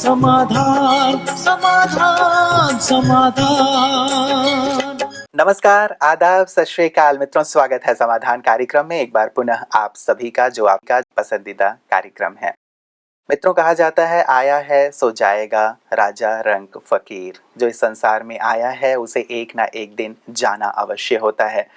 समाधान समाधान समाधान। नमस्कार, आदाब, सत श्री अकाल मित्रों, स्वागत है समाधान कार्यक्रम में एक बार पुनः आप सभी का, जो आपका पसंदीदा कार्यक्रम है। मित्रों, कहा जाता है आया है सो जाएगा राजा रंक फकीर। जो इस संसार में आया है उसे एक ना एक दिन जाना अवश्य होता है,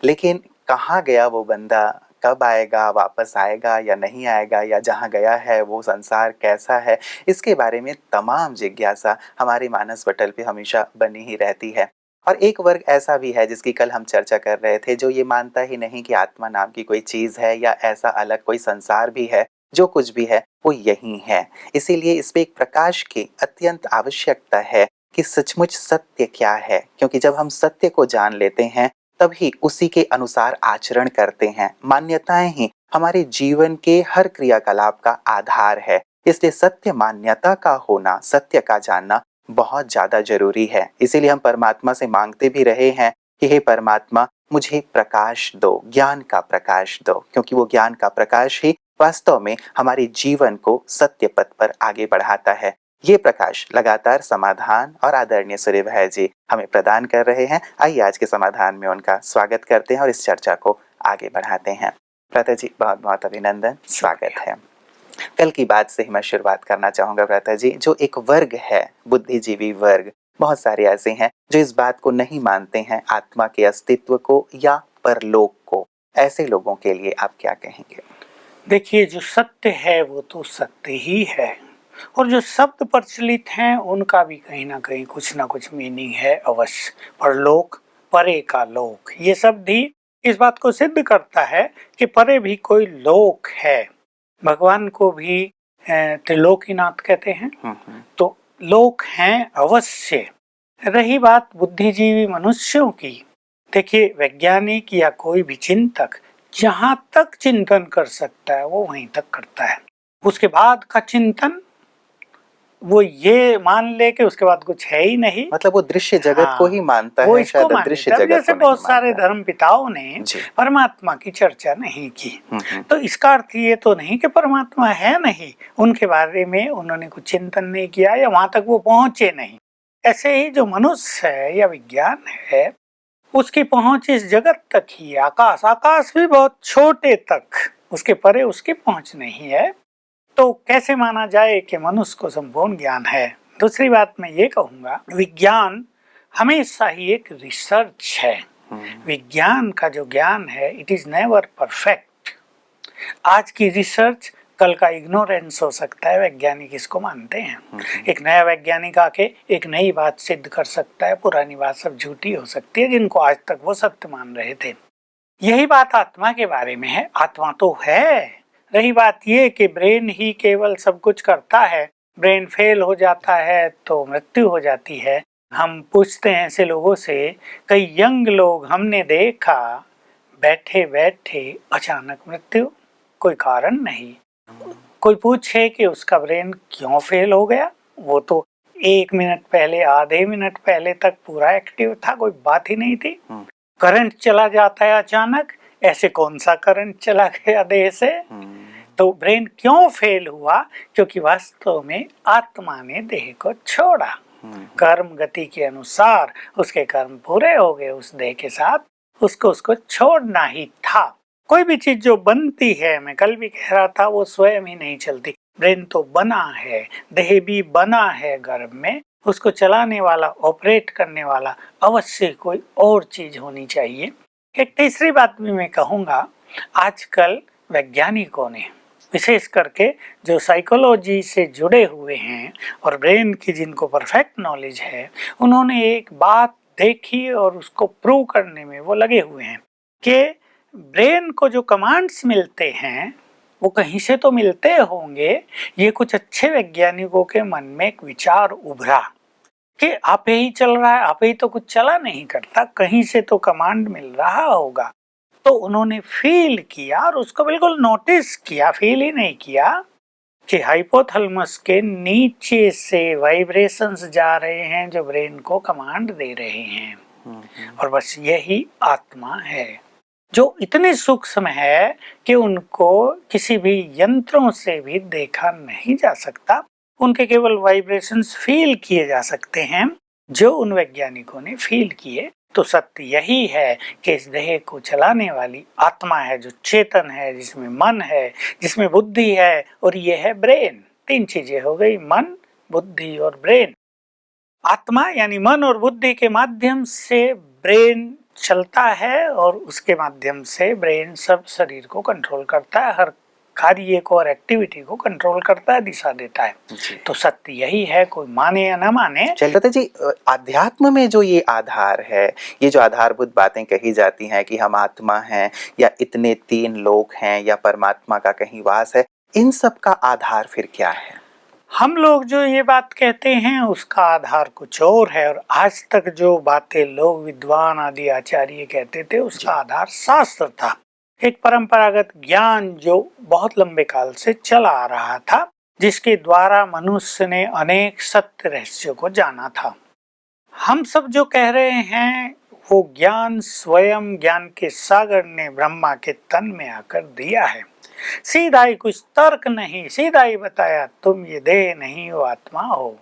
लेकिन कहाँ गया वो बंदा, कब आएगा, वापस आएगा या नहीं आएगा, या जहाँ गया है वो संसार कैसा है, इसके बारे में तमाम जिज्ञासा हमारे मानस पटल पे हमेशा बनी ही रहती है। और एक वर्ग ऐसा भी है जिसकी कल हम चर्चा कर रहे थे, जो ये मानता ही नहीं कि आत्मा नाम की कोई चीज है या ऐसा अलग कोई संसार भी है। जो कुछ भी है वो यही है। इसीलिए इस पे एक प्रकाश की अत्यंत आवश्यकता है कि सचमुच सत्य क्या है, क्योंकि जब हम सत्य को जान लेते हैं तभी उसी के अनुसार आचरण करते हैं। मान्यताएं ही हमारे जीवन के हर क्रियाकलाप का आधार है। इसलिए सत्य मान्यता का होना, सत्य का जानना बहुत ज्यादा जरूरी है। इसीलिए हम परमात्मा से मांगते भी रहे हैं कि हे परमात्मा, मुझे प्रकाश दो, ज्ञान का प्रकाश दो, क्योंकि वो ज्ञान का प्रकाश ही वास्तव में हमारे जीवन को सत्य पथ पर आगे बढ़ाता है। ये प्रकाश लगातार समाधान और आदरणीय सूर्य भाई जी हमें प्रदान कर रहे हैं। आइए आज के समाधान में उनका स्वागत करते हैं और इस चर्चा को आगे बढ़ाते हैं। भ्राता जी, बहुत बहुत अभिनंदन, स्वागत है। कल की बात से ही मैं शुरुआत करना चाहूंगा भ्राता जी। जो एक वर्ग है, बुद्धिजीवी वर्ग, बहुत सारे ऐसे हैं जो इस बात को नहीं मानते हैं, आत्मा के अस्तित्व को या परलोक को। ऐसे लोगों के लिए आप क्या कहेंगे? देखिए, जो सत्य है वो तो सत्य ही है, और जो शब्द प्रचलित हैं उनका भी कहीं ना कहीं कुछ ना कुछ मीनिंग है अवश्य। परलोक, परे का लोक, ये शब्द ही इस बात को सिद्ध करता है कि परे भी कोई लोक है। भगवान को भी त्रिलोकीनाथ कहते हैं, तो लोक हैं अवश्य। रही बात बुद्धिजीवी मनुष्यों की, देखिए वैज्ञानिक या कोई भी चिंतक जहां तक चिंतन कर सकता है वो वहीं तक करता है। उसके बाद का चिंतन वो ये मान ले कि उसके बाद कुछ है ही नहीं, मतलब वो दृश्य जगत को ही मानता वो है, इसको शायद मान दृश्य लेता है। जगत जैसे को नहीं बहुत सारे मानता। धर्म पिताओं ने परमात्मा की चर्चा नहीं की, तो इसका अर्थ ये तो नहीं कि परमात्मा है नहीं, उनके बारे में उन्होंने कुछ चिंतन नहीं किया या वहां तक वो पहुंचे नहीं। ऐसे ही जो मनुष्य है या विज्ञान है, उसकी पहुंच इस जगत तक ही। आकाश, आकाश भी बहुत छोटे तक, उसके परे उसकी पहुंच नहीं है। तो कैसे माना जाए कि मनुष्य को संपूर्ण ज्ञान है? दूसरी बात मैं ये कहूंगा, विज्ञान हमेशा ही एक रिसर्च है। विज्ञान का जो ज्ञान है, इट इज नेवर परफेक्ट। आज की रिसर्च कल का इग्नोरेंस हो सकता है, वैज्ञानिक इसको मानते हैं। एक नया वैज्ञानिक आके एक नई बात सिद्ध कर सकता है, पुरानी बात सब झूठी हो सकती है जिनको आज तक वो सत्य मान रहे थे। यही बात आत्मा के बारे में है। आत्मा तो है। रही बात ये कि ब्रेन ही केवल सब कुछ करता है, ब्रेन फेल हो जाता है तो मृत्यु हो जाती है। हम पूछते हैं ऐसे लोगों से, कई यंग लोग हमने देखा बैठे बैठे अचानक मृत्यु, कोई कारण नहीं। कोई पूछे कि उसका ब्रेन क्यों फेल हो गया, वो तो 1 मिनट पहले, आधे मिनट पहले तक पूरा एक्टिव था, कोई बात ही नहीं थी। करंट चला जाता है अचानक, ऐसे कौन सा करंट चला गया देह से? तो ब्रेन क्यों फेल हुआ? क्योंकि वास्तव में आत्मा ने देह को छोड़ा। कर्म गति के अनुसार उसके कर्म पूरे हो गए उस देह के साथ, उसको छोड़ना ही था। कोई भी चीज जो बनती है, मैं कल भी कह रहा था, वो स्वयं ही नहीं चलती। ब्रेन तो बना है, देह भी बना है गर्भ में, उसको चलाने वाला, ऑपरेट करने वाला अवश्य कोई और चीज होनी चाहिए। एक तीसरी बात भी मैं कहूँगा, आजकल वैज्ञानिकों ने, विशेष करके जो साइकोलॉजी से जुड़े हुए हैं और ब्रेन की जिनको परफेक्ट नॉलेज है, उन्होंने एक बात देखी और उसको प्रूव करने में वो लगे हुए हैं कि ब्रेन को जो कमांड्स मिलते हैं वो कहीं से तो मिलते होंगे। ये कुछ अच्छे वैज्ञानिकों के मन में एक विचार उभरा कि आप ही चल रहा है, आप ही तो कुछ चला नहीं करता, कहीं से तो कमांड मिल रहा होगा। तो उन्होंने फील किया और उसको बिल्कुल नोटिस किया, फील ही नहीं किया, कि हाइपोथैलेमस के नीचे से वाइब्रेशंस जा रहे हैं जो ब्रेन को कमांड दे रहे हैं। और बस यही आत्मा है जो इतनी सूक्ष्म है कि उनको किसी भी यंत्रों से भी देखा नहीं जा सकता। उनके केवल वाइब्रेशंस फील किए जा सकते हैं जो उन वैज्ञानिकों ने फील किए। तो सत्य यही है कि इस देह को चलाने वाली आत्मा है, जो चेतन है, जिसमें मन है, जिसमें बुद्धि है, और ये है ब्रेन। 3 चीजें हो गई, मन, बुद्धि और ब्रेन। आत्मा यानी मन और बुद्धि के माध्यम से ब्रेन चलता है और उसके माध्यम से ब्रेन सब शरीर को कंट्रोल करता है, हर कार्य को और एक्टिविटी को कंट्रोल करता है, दिशा देता है। तो सत्य यही है, कोई माने या ना माने। चलते जी, अध्यात्म में जो ये आधार है, ये जो आधारभूत बातें कही जाती हैं कि हम आत्मा हैं या इतने 3 लोक हैं या परमात्मा का कहीं वास है, इन सब का आधार फिर क्या है? हम लोग जो ये बात कहते हैं उसका आधार कुछ और है, और आज तक जो बातें लोग विद्वान आदि आचार्य कहते थे उसका आधार शास्त्र था, एक परंपरागत ज्ञान जो बहुत लंबे काल से चला आ रहा था, जिसके द्वारा मनुष्य ने अनेक सत्य रहस्यों को जाना था। हम सब जो कह रहे हैं वो ज्ञान स्वयं ज्ञान के सागर ने ब्रह्मा के तन में आकर दिया है। सीधा ही, कुछ तर्क नहीं, सीधा ही बताया, तुम ये देह नहीं हो, आत्मा हो।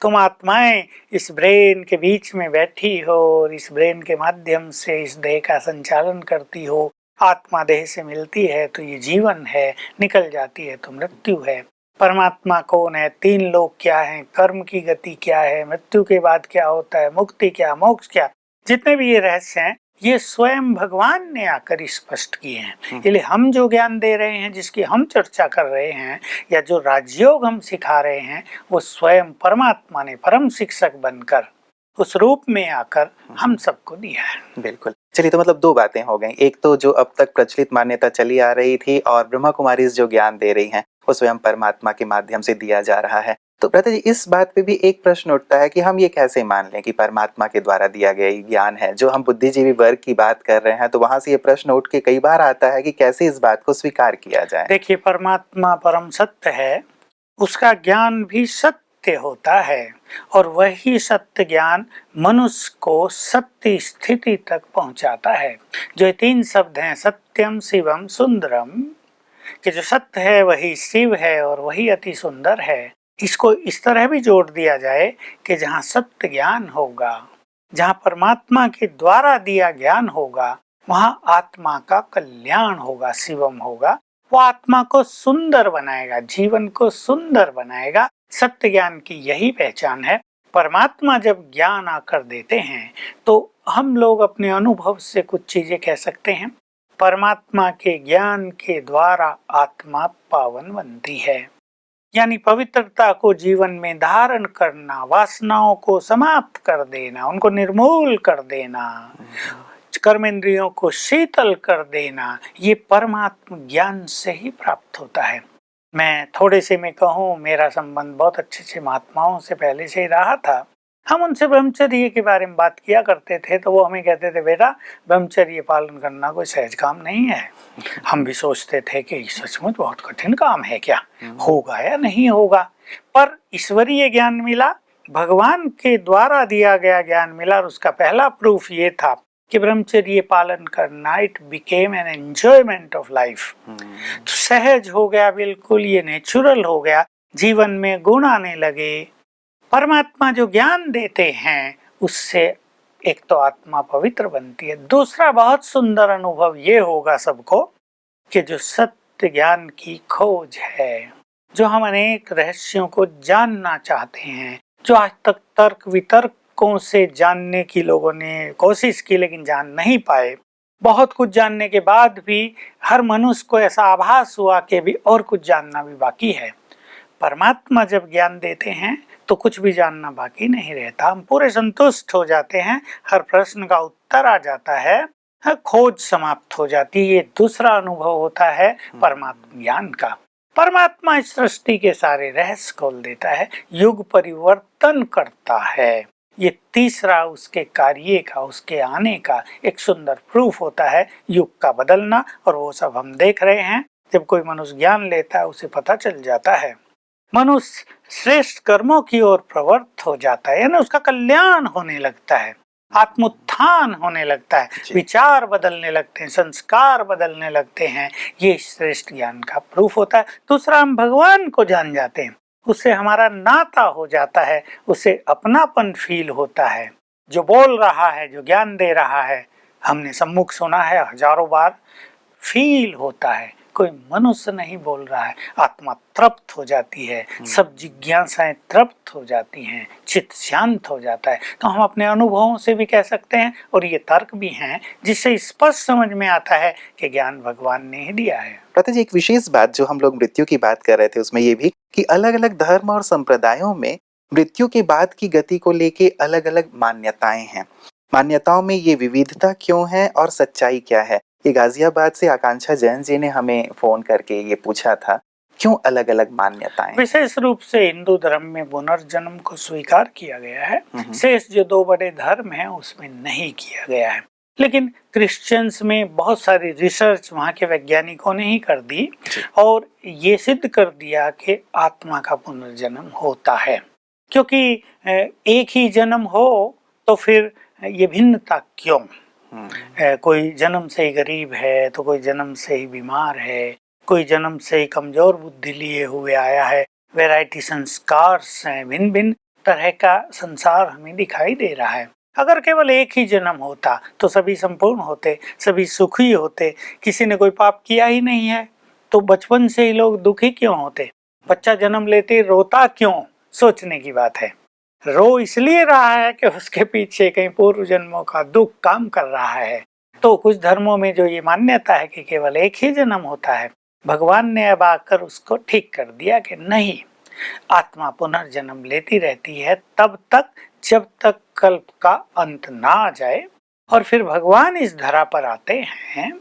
तुम आत्माएं इस ब्रेन के बीच में बैठी हो और इस ब्रेन के माध्यम से इस देह का संचालन करती हो। आत्मा देह से मिलती है तो ये जीवन है, निकल जाती है तो मृत्यु है। परमात्मा कौन है, 3 लोक क्या है, कर्म की गति क्या है, मृत्यु के बाद क्या होता है, मुक्ति क्या, मोक्ष क्या, जितने भी ये रहस्य हैं ये स्वयं भगवान ने आकर स्पष्ट किए हैं। इसलिए हम जो ज्ञान दे रहे हैं, जिसकी हम चर्चा कर रहे हैं, या जो राजयोग हम सिखा रहे हैं, वो स्वयं परमात्मा ने परम शिक्षक बनकर उस रूप में आकर हम सबको दिया है। बिल्कुल। चलिए, तो मतलब 2 बातें हो गई। एक तो जो अब तक प्रचलित मान्यता चली आ रही थी, और ब्रह्मा कुमारी जो ज्ञान दे रही हैं वो स्वयं परमात्मा के माध्यम से दिया जा रहा है। तो भ्राता जी, इस बात पे भी एक प्रश्न उठता है कि हम ये कैसे मान लें कि परमात्मा के द्वारा दिया गया ज्ञान है। जो हम बुद्धिजीवी वर्ग की बात कर रहे हैं, तो वहां से ये प्रश्न उठ के कई बार आता है कि कैसे इस बात को स्वीकार किया जाए। देखिए, परमात्मा परम सत्य है, उसका ज्ञान भी सत्य होता है, और वही सत्य ज्ञान मनुष्य को सत्य स्थिति तक पहुंचाता है। जो 3 शब्द हैं, सत्यम शिवम सुंदरम, कि जो सत्य है वही शिव है और वही अति सुंदर है। इसको इस तरह भी जोड़ दिया जाए कि जहाँ सत्य ज्ञान होगा, जहाँ परमात्मा के द्वारा दिया ज्ञान होगा, वहाँ आत्मा का कल्याण होगा, शिवम होगा। वो आत्मा को सुंदर बनाएगा, जीवन को सुंदर बनाएगा। सत्य ज्ञान की यही पहचान है। परमात्मा जब ज्ञान आकर देते हैं तो हम लोग अपने अनुभव से कुछ चीजें कह सकते हैं। परमात्मा के ज्ञान के द्वारा आत्मा पावन बनती है, यानी पवित्रता को जीवन में धारण करना, वासनाओं को समाप्त कर देना, उनको निर्मूल कर देना, कर्मेंद्रियों को शीतल कर देना, ये परमात्मा ज्ञान से ही प्राप्त होता है। मैं थोड़े से में कहूँ, मेरा संबंध बहुत अच्छे से महात्माओं से पहले से ही रहा था। हम उनसे ब्रह्मचर्य के बारे में बात किया करते थे तो वो हमें कहते थे, बेटा ब्रह्मचर्य पालन करना कोई सहज काम नहीं है। हम भी सोचते थे कि सचमुच बहुत कठिन काम है, क्या होगा या नहीं होगा। पर ईश्वरीय ज्ञान मिला, भगवान के द्वारा दिया गया ज्ञान मिला, और उसका पहला प्रूफ ये था कि ब्रह्मचर्य पालन करना it became an enjoyment of life. सहज हो गया, बिल्कुल ये नेचुरल हो गया, जीवन में गुण आने लगे। परमात्मा जो ज्ञान देते हैं उससे एक तो आत्मा पवित्र बनती है। दूसरा बहुत सुंदर अनुभव ये होगा सबको कि जो सत्य ज्ञान की खोज है, जो हम अनेक रहस्यों को जानना चाहते हैं, जो आज तक तर्क वितर्कों से जानने की लोगों ने कोशिश की लेकिन जान नहीं पाए, बहुत कुछ जानने के बाद भी हर मनुष्य को ऐसा आभास हुआ कि भी और कुछ जानना भी बाकी है। परमात्मा जब ज्ञान देते हैं तो कुछ भी जानना बाकी नहीं रहता, हम पूरे संतुष्ट हो जाते हैं, हर प्रश्न का उत्तर आ जाता है, खोज समाप्त हो जाती है। ये दूसरा अनुभव होता है परमात्मा ज्ञान का। परमात्मा इस सृष्टि के सारे रहस्य खोल देता है, युग परिवर्तन करता है। ये तीसरा उसके कार्य का, उसके आने का एक सुंदर प्रूफ होता है, युग का बदलना। और वो सब हम देख रहे हैं। जब कोई मनुष्य ज्ञान लेता है उसे पता चल जाता है, मनुष्य श्रेष्ठ कर्मों की ओर प्रवृत्त हो जाता है, यानी उसका कल्याण होने लगता है, आत्मोत्थान होने लगता है, विचार बदलने लगते हैं, संस्कार बदलने लगते हैं। ये श्रेष्ठ ज्ञान का प्रूफ होता है। दूसरा, हम भगवान को जान जाते हैं। उससे हमारा नाता हो जाता है, उससे अपनापन फील होता है। जो बोल रहा है, जो ज्ञान दे रहा है, हमने सम्मुख सुना है हजारों बार, फील होता है। कोई मनुष्य नहीं बोल रहा है, आत्मा तृप्त हो जाती है, सब जिज्ञासाएं तृप्त हो जाती हैं, चित्त शांत हो जाता है। तो हम अपने अनुभवों से भी कह सकते हैं, और ये तर्क भी हैं जिससे स्पष्ट समझ में आता है कि ज्ञान भगवान ने ही दिया है। प्रभु जी, एक विशेष बात जो हम लोग मृत्यु की बात कर रहे थे उसमें ये भी कि अलग अलग धर्म और संप्रदायों में मृत्यु के बाद की गति को लेके अलग अलग मान्यताएं हैं। मान्यताओं में ये विविधता क्यों है और सच्चाई क्या है? ये गाजियाबाद से आकांक्षा जैन जी ने हमें फोन करके ये पूछा था, क्यों अलग अलग मान्यताएं? विशेष रूप से हिंदू धर्म में पुनर्जन्म को स्वीकार किया गया है, शेष जो दो बड़े धर्म हैं उसमें नहीं किया गया है। लेकिन क्रिश्चियंस में बहुत सारी रिसर्च वहाँ के वैज्ञानिकों ने ही कर दी और ये सिद्ध कर दिया कि आत्मा का पुनर्जन्म होता है। क्योंकि एक ही जन्म हो तो फिर ये भिन्नता क्यों? कोई जन्म से ही गरीब है, तो कोई जन्म से ही बीमार है, कोई जन्म से ही कमजोर बुद्धि लिए हुए आया है। वैरायटी संस्कार्स हैं, भिन्न भिन्न तरह का संसार हमें दिखाई दे रहा है। अगर केवल एक ही जन्म होता तो सभी संपूर्ण होते, सभी सुखी होते। किसी ने कोई पाप किया ही नहीं है तो बचपन से ही लोग दुखी क्यों होते? बच्चा जन्म लेते रोता क्यों? सोचने की बात है। रो इसलिए रहा है कि उसके पीछे कहीं पूर्व जन्मों का दुख काम कर रहा है। तो कुछ धर्मों में जो ये मान्यता है कि केवल एक ही जन्म होता है, भगवान ने अब आकर उसको ठीक कर दिया कि नहीं, आत्मा पुनर्जन्म लेती रहती है तब तक जब तक कल्प का अंत ना आ जाए, और फिर भगवान इस धरा पर आते हैं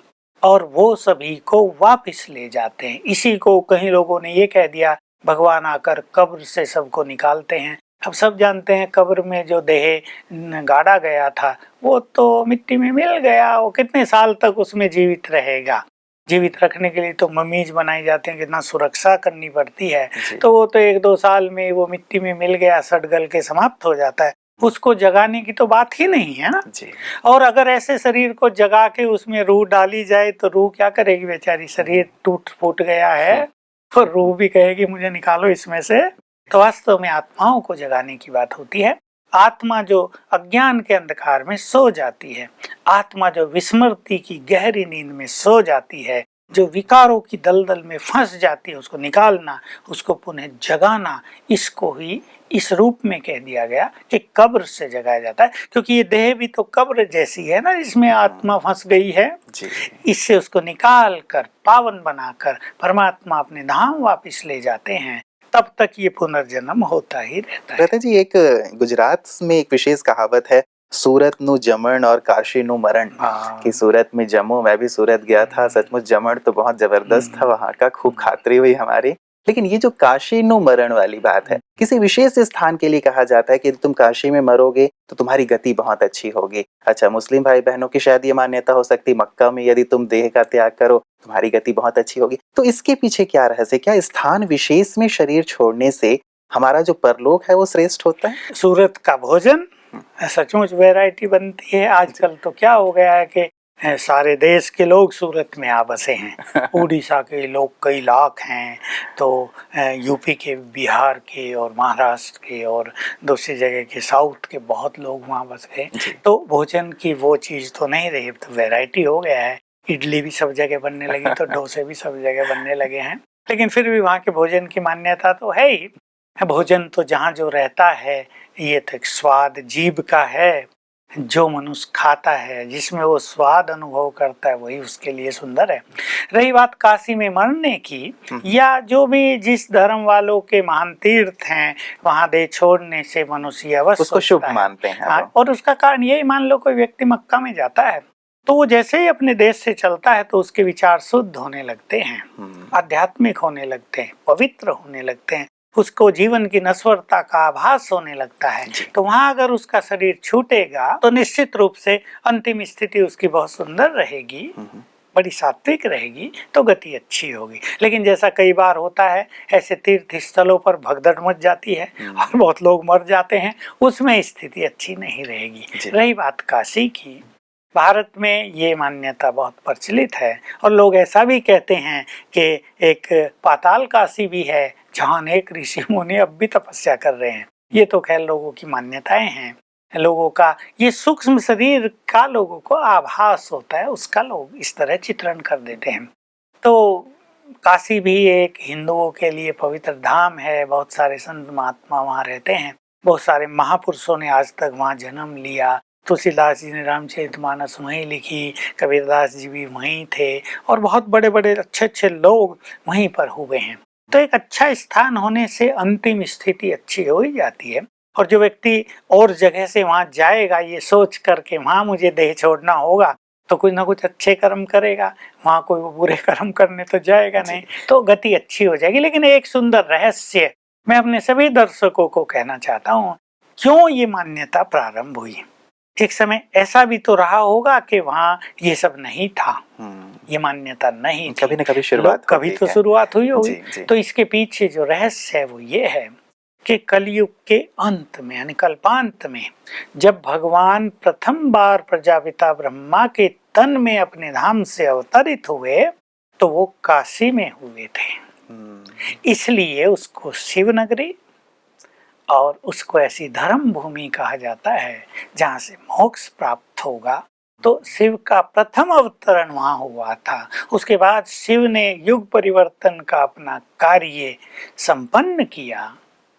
और वो सभी को वापस ले जाते हैं। इसी को कई लोगों ने ये कह दिया, भगवान आकर कब्र से सबको निकालते हैं। अब सब जानते हैं कब्र में जो देह गाड़ा गया था वो तो मिट्टी में मिल गया, वो कितने साल तक उसमें जीवित रहेगा? जीवित रखने के लिए तो ममीज बनाई जाते हैं, कितना सुरक्षा करनी पड़ती है। तो वो तो 1-2 साल में वो मिट्टी में मिल गया, सड़ गल के समाप्त हो जाता है। उसको जगाने की तो बात ही नहीं है ना जी। और अगर ऐसे शरीर को जगा के उसमें रूह डाली जाए तो रूह क्या करेगी बेचारी? शरीर टूट फूट गया है तो रूह भी कहेगी मुझे निकालो इसमें से। तो वास्तव में आत्माओं को जगाने की बात होती है। आत्मा जो अज्ञान के अंधकार में सो जाती है, आत्मा जो विस्मृति की गहरी नींद में सो जाती है, जो विकारों की दलदल में फंस जाती है, उसको निकालना, उसको पुनः जगाना, इसको ही इस रूप में कह दिया गया कि कब्र से जगाया जाता है। क्योंकि ये देह भी तो कब्र जैसी है ना, जिसमें आत्मा फंस गई है जी। इससे उसको निकाल कर पावन बनाकर परमात्मा अपने धाम वापिस ले जाते हैं। तब तक ये पुनर्जन्म होता ही रहता है। रहता जी, एक गुजरात में एक विशेष कहावत है, सूरत नु जमण और काशी नु मरण। कि सूरत में जमो, मैं भी सूरत गया था, सचमुच जमण तो बहुत जबरदस्त था वहाँ का, खूब खातरी हुई हमारी। लेकिन ये जो काशी नु मरण वाली बात है, किसी विशेष स्थान के लिए कहा जाता है कि तुम काशी में मरोगे तो तुम्हारी गति बहुत अच्छी होगी। अच्छा, मुस्लिम भाई बहनों की शायद ये मान्यता हो सकती, मक्का में यदि तुम देह का त्याग करो तुम्हारी गति बहुत अच्छी होगी। तो इसके पीछे क्या रहस्य? क्या स्थान विशेष में शरीर छोड़ने से हमारा जो परलोक है वो श्रेष्ठ होता है? सूरत का भोजन सचमुच वैरायटी बनती है। आजकल तो क्या हो गया है कि सारे देश के लोग सूरत में आ बसे हैं। उड़ीसा के लोग कई लाख हैं, तो यूपी के, बिहार के और महाराष्ट्र के और दूसरी जगह के साउथ के बहुत लोग वहाँ बस गए। तो भोजन की वो चीज़ तो नहीं रही, तो वैरायटी हो गया है। इडली भी सब जगह बनने लगी, तो डोसे भी सब जगह बनने लगे हैं। लेकिन फिर भी वहाँ के भोजन की मान्यता तो है ही। भोजन तो जहाँ जो रहता है, ये तो एक स्वाद जीभ का है। जो मनुष्य खाता है, जिसमें वो स्वाद अनुभव करता है, वही उसके लिए सुंदर है। रही बात काशी में मरने की, या जो भी जिस धर्म वालों के महान तीर्थ हैं, वहाँ देह छोड़ने से मनुष्य अवश्य उसको शुभ मानते हैं। और उसका कारण यही मान लो, कोई व्यक्ति मक्का में जाता है तो वो जैसे ही अपने देश से चलता है तो उसके विचार शुद्ध होने लगते हैं, आध्यात्मिक होने लगते हैं, पवित्र होने लगते हैं, उसको जीवन की नश्वरता का आभास होने लगता है। तो वहाँ अगर उसका शरीर छूटेगा तो निश्चित रूप से अंतिम स्थिति उसकी बहुत सुंदर रहेगी, बड़ी सात्विक रहेगी, तो गति अच्छी होगी। लेकिन जैसा कई बार होता है, ऐसे तीर्थ स्थलों पर भगदड़ मच जाती है और बहुत लोग मर जाते हैं, उसमें स्थिति अच्छी नहीं रहेगी। रही बात काशी की, भारत में ये मान्यता बहुत प्रचलित है और लोग ऐसा भी कहते हैं कि एक पाताल काशी भी है जहाँ अनेक ऋषि मुनि अब भी तपस्या कर रहे हैं। ये तो खैर लोगों की मान्यताएं हैं, लोगों का ये सूक्ष्म शरीर का लोगों को आभास होता है, उसका लोग इस तरह चित्रण कर देते हैं। तो काशी भी एक हिंदुओं के लिए पवित्र धाम है, बहुत सारे संत महात्मा वहाँ रहते हैं, बहुत सारे महापुरुषों ने आज तक वहाँ जन्म लिया। तुलसीदास जी ने रामचरितमानस वहीं लिखी, कबीरदास जी भी वहीं थे और बहुत बड़े बड़े अच्छे अच्छे लोग वहीं पर हुए हैं। तो एक अच्छा स्थान होने से अंतिम स्थिति अच्छी हो ही जाती है। और जो व्यक्ति और जगह से वहां जाएगा ये सोच करके वहां मुझे देह छोड़ना होगा, तो कुछ ना कुछ अच्छे कर्म करेगा, वहां कोई बुरे कर्म करने तो जाएगा नहीं, तो गति अच्छी हो जाएगी। लेकिन एक सुंदर रहस्य मैं अपने सभी दर्शकों को कहना चाहता हूँ, क्यों ये मान्यता प्रारंभ हुई। एक समय ऐसा भी तो रहा होगा कि वहाँ ये सब नहीं था, ये मान्यता नहीं थी, कभी न कभी शुरुआत कभी तो शुरुआत हुई होगी। जी। तो इसके पीछे जो रहस्य है वो ये है कि कलयुग के अंत में यानी कल्पांत में जब भगवान प्रथम बार प्रजापिता ब्रह्मा के तन में अपने धाम से अवतरित हुए तो वो काशी में हुए थे, इसलिए उसको शिव नगरी और उसको ऐसी धर्म भूमि कहा जाता है जहाँ से मोक्ष प्राप्त होगा। तो शिव का प्रथम अवतरण वहाँ हुआ था, उसके बाद शिव ने युग परिवर्तन का अपना कार्य संपन्न किया,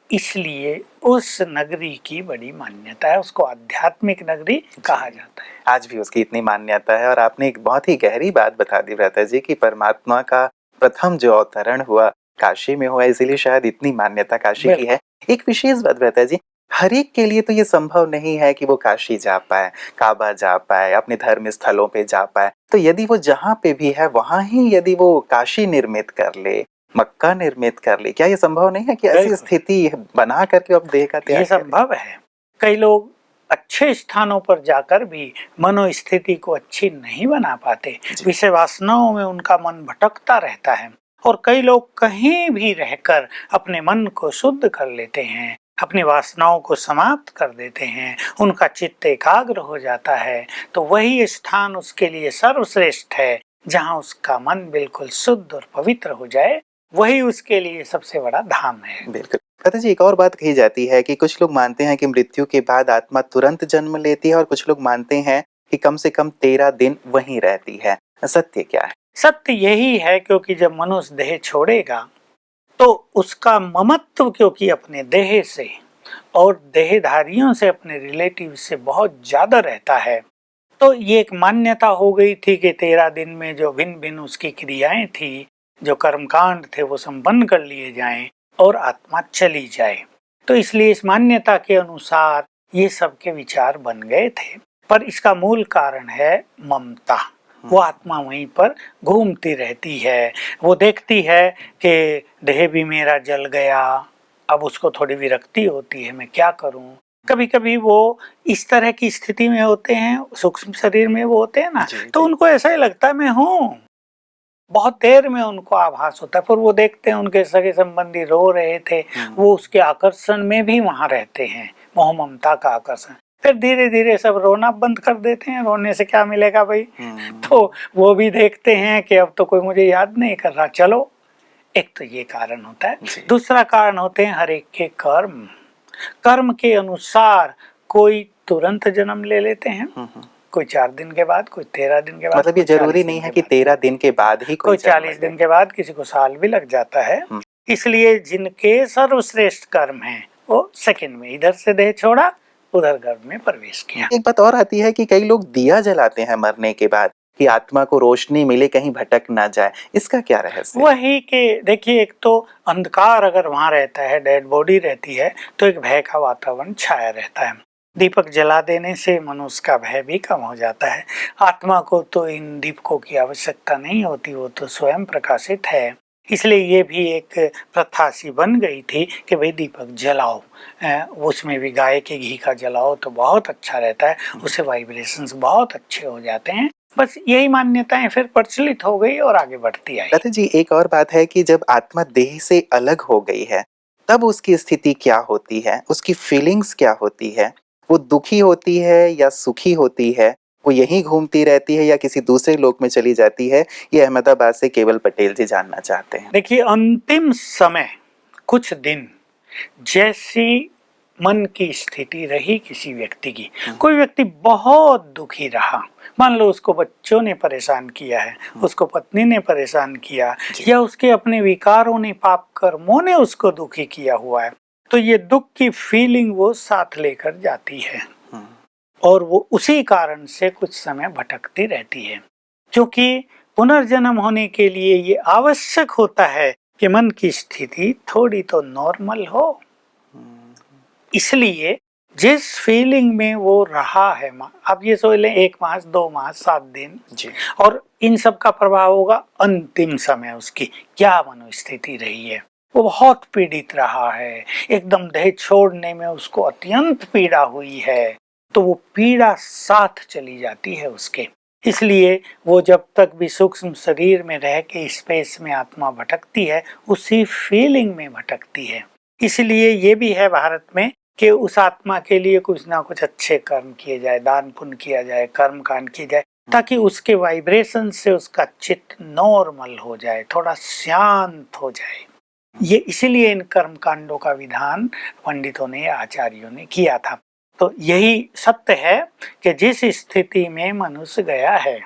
इसलिए उस नगरी की बड़ी मान्यता है, उसको आध्यात्मिक नगरी कहा जाता है। आज भी उसकी इतनी मान्यता है। और आपने एक बहुत ही गहरी बात बता दी भ्राता जी कि परमात्मा का प्रथम जो अवतरण हुआ काशी में हुआ, इसीलिए शायद इतनी मान्यता काशी की है। एक विशेष बात भ्राता जी, हर एक के लिए तो ये संभव नहीं है कि वो काशी जा पाए, काबा जा पाए, अपने धर्म स्थलों पे जा पाए। तो यदि वो जहाँ पे भी है वहां ही यदि वो काशी निर्मित कर ले, मक्का निर्मित कर ले, क्या ये संभव नहीं है कि ऐसी स्थिति बना करके अब देह का त्याग? ये संभव है। कई लोग अच्छे स्थानों पर जाकर भी मनोस्थिति को अच्छी नहीं बना पाते, विषय वासनाओं में उनका मन भटकता रहता है। और कई लोग कहीं भी रहकर अपने मन को शुद्ध कर लेते हैं, अपनी वासनाओं को समाप्त कर देते हैं, उनका चित्त एकाग्र हो जाता है। तो वही स्थान उसके लिए सर्वश्रेष्ठ है जहाँ उसका मन बिल्कुल शुद्ध और पवित्र हो जाए, वही उसके लिए सबसे बड़ा धाम है। बिल्कुल। भ्राता जी, एक और बात कही जाती है कि कुछ लोग मानते हैं कि मृत्यु के बाद आत्मा तुरंत जन्म लेती है और कुछ लोग मानते हैं कि कम से कम 13 दिन वहीं रहती है। सत्य क्या है? सत्य यही है, क्योंकि जब मनुष्य देह छोड़ेगा तो उसका ममत्व क्योंकि अपने देह से और देहधारियों से, अपने रिलेटिव से बहुत ज्यादा रहता है। तो ये एक मान्यता हो गई थी कि 13 दिन में जो भिन्न भिन्न उसकी क्रियाएं थी, जो कर्मकांड थे वो संपन्न कर लिए जाएं और आत्मा चली जाए। तो इसलिए इस मान्यता के अनुसार ये सब के विचार बन गए थे। पर इसका मूल कारण है ममता। वो आत्मा वहीं पर घूमती रहती है, वो देखती है कि देह भी मेरा जल गया, अब उसको थोड़ी विरक्ति होती है, मैं क्या करूं। कभी कभी वो इस तरह की स्थिति में होते हैं, सूक्ष्म शरीर में वो होते हैं ना, तो उनको ऐसा ही लगता है मैं हूँ। बहुत देर में उनको आभास होता है, फिर वो देखते हैं उनके सगे संबंधी रो रहे थे, वो उसके आकर्षण में भी वहां रहते हैं, मोह ममता का आकर्षण। फिर धीरे धीरे सब रोना बंद कर देते हैं, रोने से क्या मिलेगा भाई। तो वो भी देखते हैं कि अब तो कोई मुझे याद नहीं कर रहा, चलो। एक तो ये कारण होता है। दूसरा कारण होते हैं हर एक के कर्म। कर्म के अनुसार कोई तुरंत जन्म ले लेते हैं, कोई 4 दिन के बाद, कोई 13 दिन के बाद। मतलब ये जरूरी नहीं है कि 13 दिन के बाद ही कोई 40 दिन के बाद, किसी को साल भी लग जाता है। इसलिए जिनके सर्वश्रेष्ठ कर्म हैं वो सेकंड में इधर से देह छोड़ा, उधर गर्भ में प्रवेश किया। एक बात और आती है कि कई लोग दिया जलाते हैं मरने के बाद कि आत्मा को रोशनी मिले, कहीं भटक ना जाए। इसका क्या रहस्य? वही कि देखिए, एक तो अंधकार अगर वहां रहता है, डेड बॉडी रहती है, तो एक भय का वातावरण छाया रहता है। दीपक जला देने से मनुष्य का भय भी कम हो जाता है। आत्मा को तो इन दीपकों की आवश्यकता नहीं होती, वो तो स्वयं प्रकाशित है। इसलिए ये भी एक प्रथा सी बन गई थी कि भाई दीपक जलाओ, उसमें भी गाय के घी का जलाओ तो बहुत अच्छा रहता है, उससे वाइब्रेशंस बहुत अच्छे हो जाते हैं। बस यही मान्यताएं फिर प्रचलित हो गई और आगे बढ़ती आई। भ्राता जी, एक और बात है कि जब आत्मा देह से अलग हो गई है तब उसकी स्थिति क्या होती है, उसकी फीलिंग्स क्या होती है, वो दुखी होती है या सुखी होती है, वो यहीं घूमती रहती है या किसी दूसरे लोक में चली जाती है, ये अहमदाबाद से केवल पटेल जी जानना चाहते हैं। देखिए, अंतिम समय कुछ दिन जैसी मन की स्थिति रही किसी व्यक्ति की, कोई व्यक्ति बहुत दुखी रहा, मान लो उसको बच्चों ने परेशान किया है, उसको पत्नी ने परेशान किया, या उसके अपने विकारों ने, पाप कर्मों ने उसको दुखी किया हुआ है, तो ये दुख की फीलिंग वो साथ लेकर जाती है और वो उसी कारण से कुछ समय भटकती रहती है। क्योंकि पुनर्जन्म होने के लिए ये आवश्यक होता है कि मन की स्थिति थोड़ी तो नॉर्मल हो। इसलिए जिस फीलिंग में वो रहा है, अब ये सोच लें 1 मास, 2 मास, 7 दिन जी। और इन सब का प्रभाव होगा अंतिम समय उसकी क्या मनोस्थिति रही है। वो बहुत पीड़ित रहा है, एकदम देह छोड़ने में उसको अत्यंत पीड़ा हुई है, तो वो पीड़ा साथ चली जाती है उसके। इसलिए वो जब तक भी सूक्ष्म शरीर में रह के स्पेस में आत्मा भटकती है, उसी फीलिंग में भटकती है। इसलिए ये भी है भारत में कि उस आत्मा के लिए कुछ ना कुछ अच्छे कर्म किए जाए, दान पुण्य किया जाए, कर्म कांड किए जाए, ताकि उसके वाइब्रेशन से उसका चित्त नॉर्मल हो जाए, थोड़ा शांत हो जाए। ये इसीलिए इन कर्म कांडों का विधान पंडितों ने, आचार्यों ने किया था। तो यही सत्य है कि जिस स्थिति में मनुष्य गया है,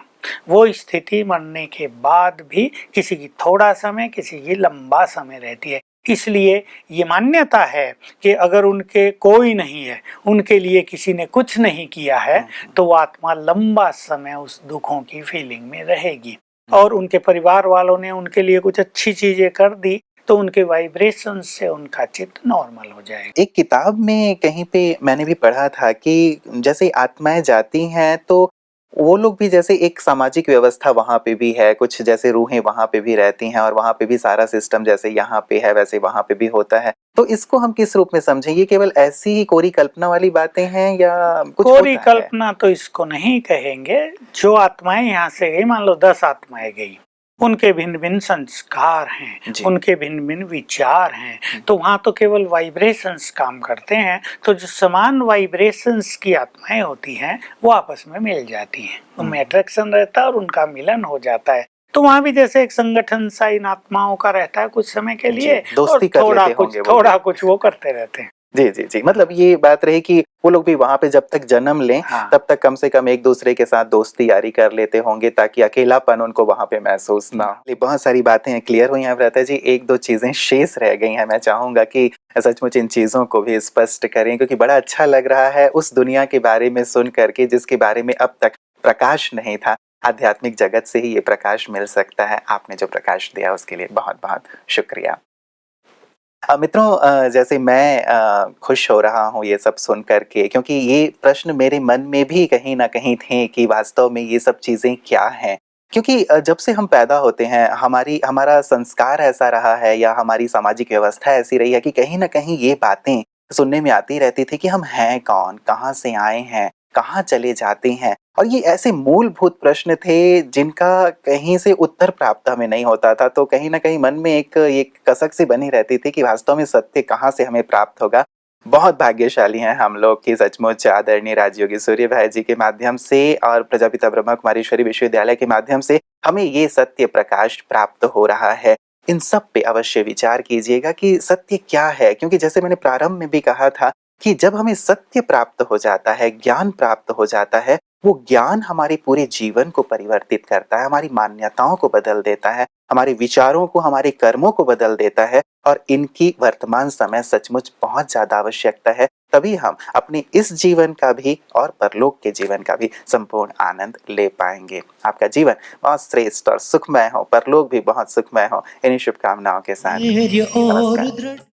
वो स्थिति मरने के बाद भी किसी की थोड़ा समय, किसी की लंबा समय रहती है। इसलिए ये मान्यता है कि अगर उनके कोई नहीं है, उनके लिए किसी ने कुछ नहीं किया है, तो वो आत्मा लंबा समय उस दुखों की फीलिंग में रहेगी। और उनके परिवार वालों ने उनके लिए कुछ अच्छी चीजें कर दी, तो उनके वाइब्रेशन से उनका चित्त नॉर्मल हो जाएगा। एक किताब में कहीं पे मैंने भी पढ़ा था कि जैसे आत्माएं जाती हैं तो वो लोग भी, जैसे एक सामाजिक व्यवस्था वहाँ पे भी है, कुछ जैसे रूहें वहाँ पे भी रहती हैं और वहाँ पे भी सारा सिस्टम जैसे यहाँ पे है वैसे वहाँ पे भी होता है। तो इसको हम किस रूप में समझें? ये केवल ऐसी ही कोरी कल्पना वाली बातें हैं या कुछ कोरी होता है? कल्पना तो इसको नहीं कहेंगे। जो आत्माएं यहाँ से गई, मान लो 10 आत्माएं गई, उनके भिन्न भिन्न संस्कार हैं, उनके भिन्न भिन्न विचार हैं, तो वहां तो केवल वाइब्रेशंस काम करते हैं। तो जो समान वाइब्रेशंस की आत्माएं होती हैं, वो आपस में मिल जाती हैं, उनमें अट्रैक्शन रहता है और उनका मिलन हो जाता है। तो वहां भी जैसे एक संगठन सा इन आत्माओं का रहता है कुछ समय के लिए, दोस्ती और थोड़ा कुछ वो करते रहते हैं। जी जी जी, मतलब ये बात रही कि वो लोग भी वहां पे जब तक जन्म लें, तब तक कम से कम एक दूसरे के साथ दोस्ती यारी कर लेते होंगे, ताकि अकेलापन उनको वहां पे महसूस ना हो। बहुत सारी बातें क्लियर हुई हैं व्रता जी। 1-2 चीजें शेष रह गई हैं, मैं चाहूंगा कि सचमुच इन चीजों को भी स्पष्ट करें, क्योंकि बड़ा अच्छा लग रहा है उस दुनिया के बारे में सुन करके जिसके बारे में अब तक प्रकाश नहीं था। आध्यात्मिक जगत से ही ये प्रकाश मिल सकता है। आपने जो प्रकाश दिया उसके लिए बहुत बहुत शुक्रिया। मित्रों, जैसे मैं खुश हो रहा हूँ ये सब सुन करके, क्योंकि ये प्रश्न मेरे मन में भी कहीं ना कहीं थे कि वास्तव में ये सब चीज़ें क्या हैं। क्योंकि जब से हम पैदा होते हैं हमारा संस्कार ऐसा रहा है या हमारी सामाजिक व्यवस्था ऐसी रही है कि कहीं ना कहीं ये बातें सुनने में आती रहती थी कि हम हैं कौन, कहाँ से आए हैं, कहाँ चले जाते हैं। और ये ऐसे मूलभूत प्रश्न थे जिनका कहीं से उत्तर प्राप्त हमें नहीं होता था। तो कहीं ना कहीं मन में एक कसक सी बनी रहती थी कि वास्तव में सत्य कहाँ से हमें प्राप्त होगा। बहुत भाग्यशाली हैं हम लोग कि सचमुच आदरणीय राजयोगी सूर्य भाई जी के माध्यम से और प्रजापिता ब्रह्मा कुमारीश्वरी विश्वविद्यालय के माध्यम से हमें ये सत्य प्रकाश प्राप्त हो रहा है। इन सब पे अवश्य विचार कीजिएगा कि सत्य क्या है, क्योंकि जैसे मैंने प्रारंभ में भी कहा था कि जब हमें सत्य प्राप्त हो जाता है, ज्ञान प्राप्त हो जाता है, वो ज्ञान हमारे पूरे जीवन को परिवर्तित करता है, हमारी मान्यताओं को बदल देता है, हमारे विचारों को, हमारे कर्मों को बदल देता है। और इनकी वर्तमान समय सचमुच बहुत ज्यादा आवश्यकता है, तभी हम अपने इस जीवन का भी और परलोक के जीवन का भी संपूर्ण आनंद ले पाएंगे। आपका जीवन बहुत श्रेष्ठ और सुखमय हो, परलोक भी बहुत सुखमय हो। इन्हीं शुभकामनाओं के साथ नमस्कार।